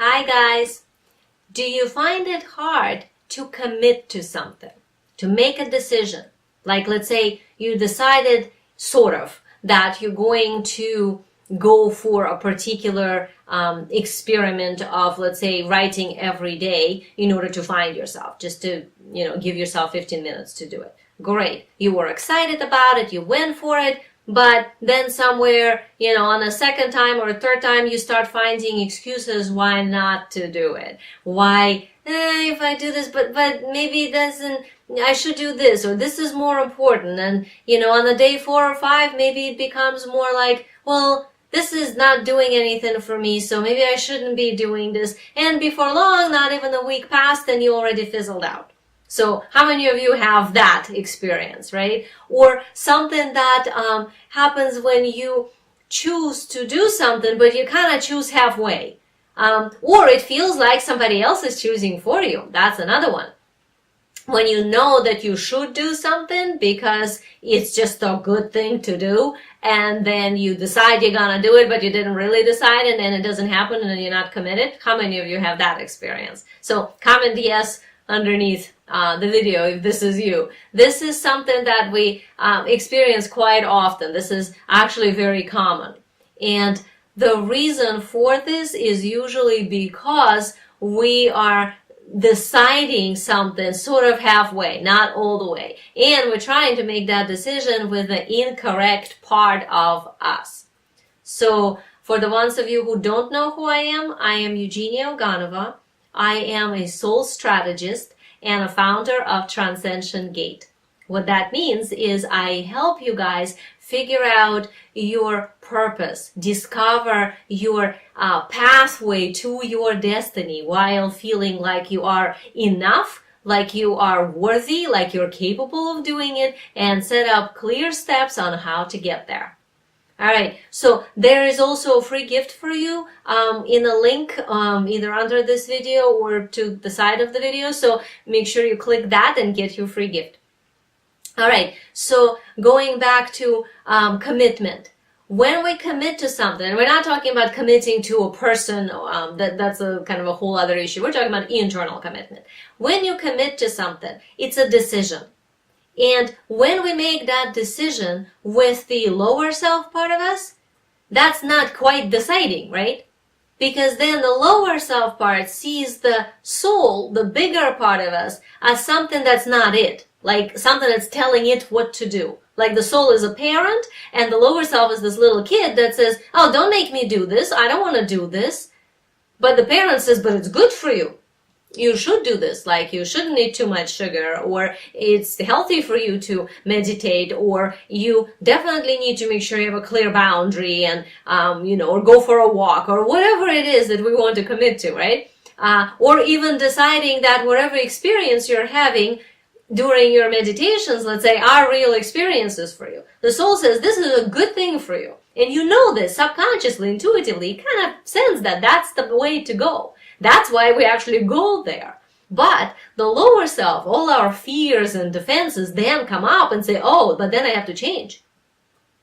Hi guys! Do you find it hard to commit to something, to make a decision? Like let's say you decided sort of that you're going to go for a particular experiment of, let's say, writing every day in order to find yourself, just to, give yourself 15 minutes to do it. Great. You were excited about it, you went for it, but then somewhere, on a second time or a third time, you start finding excuses why not to do it. Why, if I do this, but maybe it doesn't, I should do this, or this is more important. And, on the day 4 or 5, maybe it becomes more like, well, this is not doing anything for me, so maybe I shouldn't be doing this. And before long, not even a week passed, and you already fizzled out. So how many of you have that experience, right? Or something that happens when you choose to do something, but you kind of choose halfway. Or it feels like somebody else is choosing for you. That's another one. When you know that you should do something because it's just a good thing to do, and then you decide you're gonna do it, but you didn't really decide, and then it doesn't happen, and then you're not committed. How many of you have that experience? So comment yes underneath the video if this is you. This is something that we experience quite often. This is actually very common. And the reason for this is usually because we are deciding something sort of halfway, not all the way. And we're trying to make that decision with the incorrect part of us. So for the ones of you who don't know who I am Eugenia Oganova. I am a soul strategist and a founder of Transcension Gate. What that means is I help you guys figure out your purpose, discover your pathway to your destiny while feeling like you are enough, like you are worthy, like you're capable of doing it, and set up clear steps on how to get there. Alright, so there is also a free gift for you in a link either under this video or to the side of the video, so make sure you click that and get your free gift. Alright, so going back to commitment. When we commit to something, and we're not talking about committing to a person, that's a kind of a whole other issue. We're talking about internal commitment. When you commit to something, it's a decision. And when we make that decision with the lower self part of us, that's not quite deciding, right? Because then the lower self part sees the soul, the bigger part of us, as something that's not it. Like something that's telling it what to do. Like the soul is a parent and the lower self is this little kid that says, oh, don't make me do this. I don't want to do this. But the parent says, but it's good for you. You should do this, like you shouldn't eat too much sugar, or it's healthy for you to meditate, or you definitely need to make sure you have a clear boundary and, or go for a walk, or whatever it is that we want to commit to, right? Or even deciding that whatever experience you're having during your meditations, let's say, are real experiences for you. The soul says this is a good thing for you. And you know this subconsciously, intuitively, you kind of sense that that's the way to go. That's why we actually go there. But the lower self, all our fears and defenses then come up and say, oh, but then I have to change.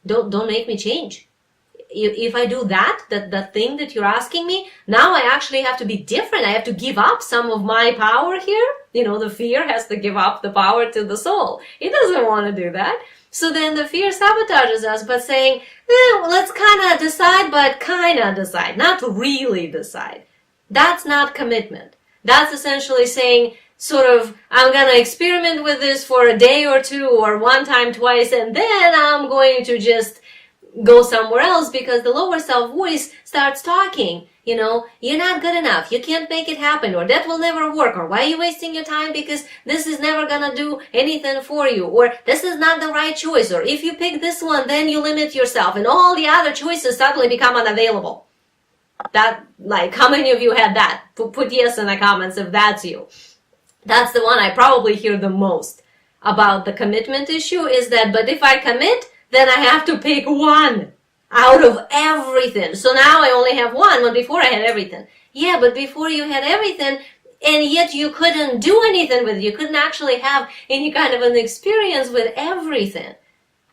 Don't make me change. If I do that thing that you're asking me, now I actually have to be different. I have to give up some of my power here. The fear has to give up the power to the soul. It doesn't want to do that. So then the fear sabotages us by saying, well, let's kind of decide, but kind of decide, not really decide. That's not commitment. That's essentially saying, sort of, I'm going to experiment with this for a day or two or one time, twice, and then I'm going to just go somewhere else because the lower self voice starts talking. You're not good enough. You can't make it happen, or that will never work, or why are you wasting your time because this is never going to do anything for you, or this is not the right choice, or if you pick this one, then you limit yourself, and all the other choices suddenly become unavailable. That, like, how many of you had that? Put yes in the comments if that's you. That's the one I probably hear the most about the commitment issue is that, but if I commit, then I have to pick one out of everything. So now I only have one, when before I had everything. Yeah, but before you had everything, and yet you couldn't do anything with it. You couldn't actually have any kind of an experience with everything.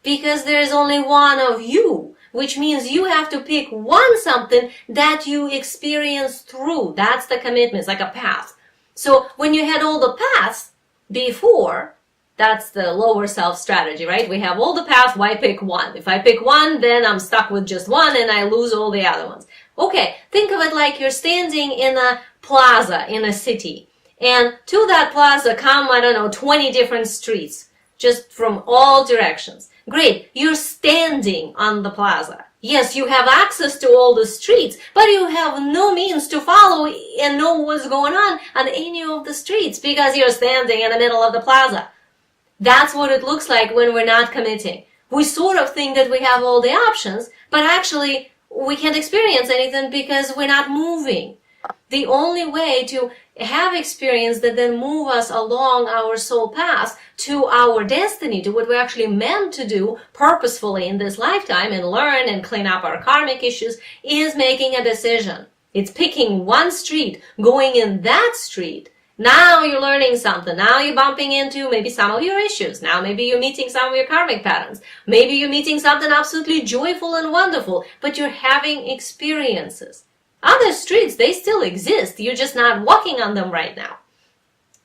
Because there is only one of you. which means you have to pick one something that you experience through. That's the commitment. It's like a path. So when you had all the paths before, that's the lower self strategy, right? We have all the paths, why pick one? If I pick one, then I'm stuck with just one and I lose all the other ones. Okay, think of it like you're standing in a plaza in a city. And to that plaza come, 20 different streets, just from all directions. Great, you're standing on the plaza. Yes, you have access to all the streets, but you have no means to follow and know what's going on any of the streets because you're standing in the middle of the plaza. That's what it looks like when we're not committing. We sort of think that we have all the options, but actually we can't experience anything because we're not moving. The only way to have experience that then move us along our soul path to our destiny, to what we're actually meant to do purposefully in this lifetime and learn and clean up our karmic issues, is making a decision. It's picking one street, going in that street. Now you're learning something. Now you're bumping into maybe some of your issues. Now maybe you're meeting some of your karmic patterns. Maybe you're meeting something absolutely joyful and wonderful, but you're having experiences. Other streets, they still exist. You're just not walking on them right now.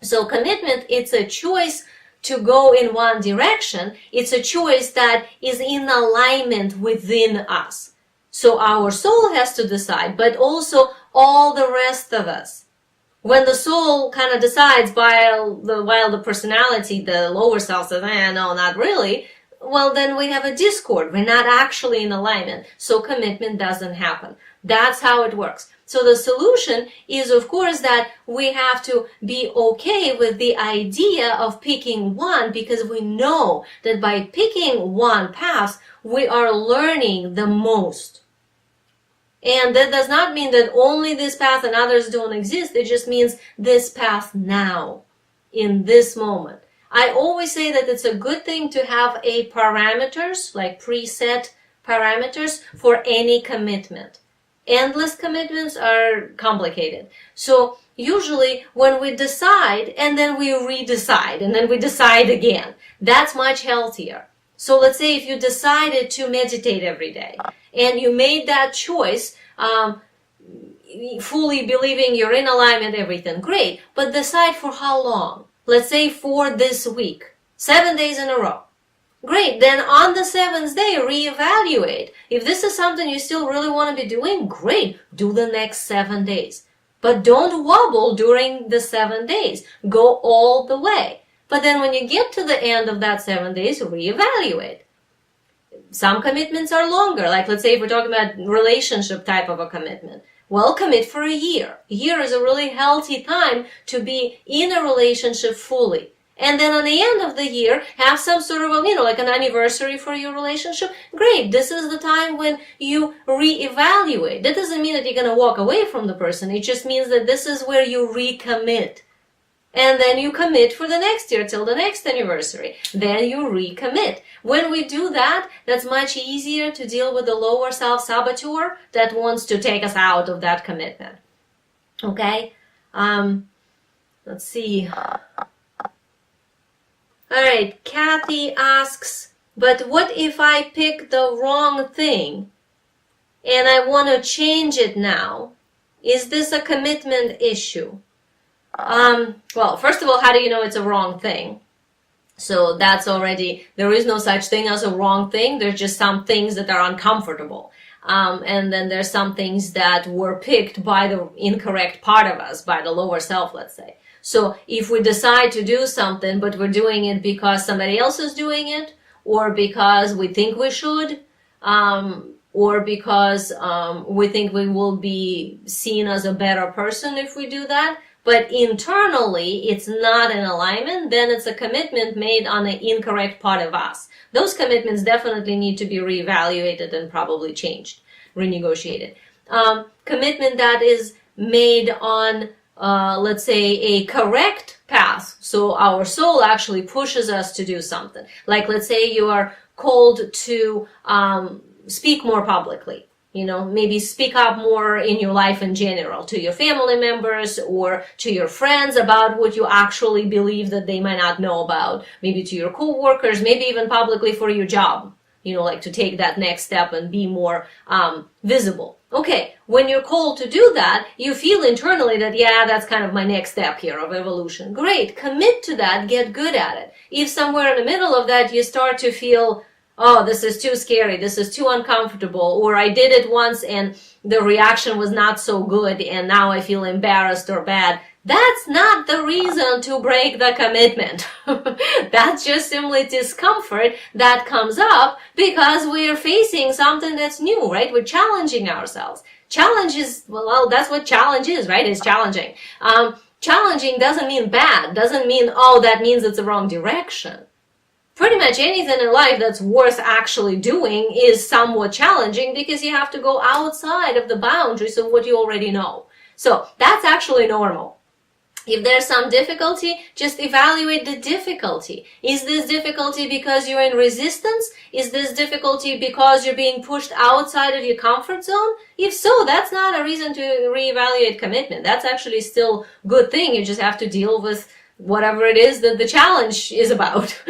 So commitment, it's a choice to go in one direction. It's a choice that is in alignment within us. So our soul has to decide, but also all the rest of us. When the soul kind of decides while the personality, the lower self says, no, not really, well, then we have a discord. We're not actually in alignment. So commitment doesn't happen. That's how it works. So the solution is, of course, that we have to be okay with the idea of picking one, because we know that by picking one path, we are learning the most. And that does not mean that only this path and others don't exist. It just means this path now, in this moment. I always say that it's a good thing to have a parameters, like preset parameters for any commitment. Endless commitments are complicated. So usually when we decide and then we redecide and then we decide again, that's much healthier. So let's say if you decided to meditate every day and you made that choice, fully believing you're in alignment, everything, great. But decide for how long. Let's say for this week, 7 days in a row. Great, then on the 7th day, reevaluate. If this is something you still really want to be doing, great, do the next 7 days. But don't wobble during the 7 days. Go all the way. But then when you get to the end of that 7 days, reevaluate. Some commitments are longer, like let's say if we're talking about relationship type of a commitment. Well, commit for a year. A year is a really healthy time to be in a relationship fully. And then on the end of the year, have some sort of, like an anniversary for your relationship. Great. This is the time when you reevaluate. That doesn't mean that you're going to walk away from the person. It just means that this is where you recommit. And then you commit for the next year till the next anniversary. Then you recommit. When we do that, that's much easier to deal with the lower self-saboteur that wants to take us out of that commitment. Okay? Let's see. All right, Kathy asks, but what if I pick the wrong thing and I want to change it now? Is this a commitment issue? Well, first of all, how do you know it's a wrong thing? So that's already, there is no such thing as a wrong thing. There's just some things that are uncomfortable. And then there's some things that were picked by the incorrect part of us, by the lower self, let's say. So if we decide to do something, but we're doing it because somebody else is doing it, or because we think we should, or because we think we will be seen as a better person if we do that, but internally it's not in alignment, then it's a commitment made on the incorrect part of us. Those commitments definitely need to be reevaluated and probably changed, renegotiated. Commitment that is made on let's say a correct path, so our soul actually pushes us to do something. Like let's say you are called to speak more publicly, maybe speak up more in your life in general, to your family members or to your friends about what you actually believe that they might not know about, maybe to your co-workers, maybe even publicly for your job. like to take that next step and be more visible. Okay, when you're called to do that, you feel internally that, yeah, that's kind of my next step here of evolution. Great, commit to that, get good at it. If somewhere in the middle of that you start to feel, oh, this is too scary, this is too uncomfortable, or I did it once and the reaction was not so good and now I feel embarrassed or bad, that's not the reason to break the commitment. That's just simply discomfort that comes up because we're facing something that's new, right? We're challenging ourselves. Challenge is, well, that's what challenge is, right? It's challenging. Challenging doesn't mean bad, doesn't mean, oh, that means it's the wrong direction. Pretty much anything in life that's worth actually doing is somewhat challenging because you have to go outside of the boundaries of what you already know. So that's actually normal. If there's some difficulty, just evaluate the difficulty. Is this difficulty because you're in resistance? Is this difficulty because you're being pushed outside of your comfort zone? If so, that's not a reason to reevaluate commitment. That's actually still a good thing. You just have to deal with whatever it is that the challenge is about,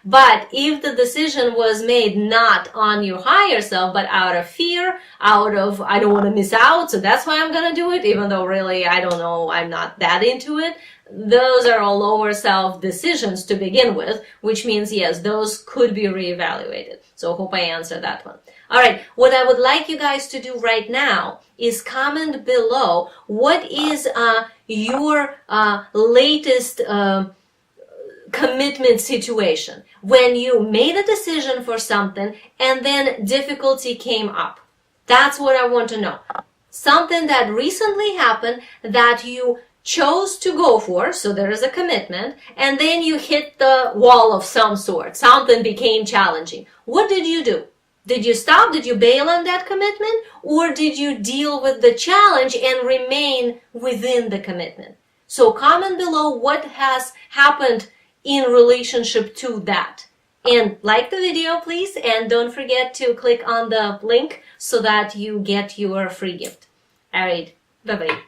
But if the decision was made not on your higher self, but out of fear, out of, I don't want to miss out, so that's why I'm going to do it, even though really, I don't know, I'm not that into it, those are all lower self decisions to begin with, which means, yes, those could be reevaluated. So I hope I answered that one. All right, what I would like you guys to do right now is comment below what is your latest commitment situation when you made a decision for something and then difficulty came up. That's what I want to know. Something that recently happened that you chose to go for, so there is a commitment, and then you hit the wall of some sort. Something became challenging. What did you do? Did you stop? Did you bail on that commitment? Or did you deal with the challenge and remain within the commitment? So comment below what has happened in relationship to that. And like the video, please, and don't forget to click on the link so that you get your free gift. All right, bye-bye.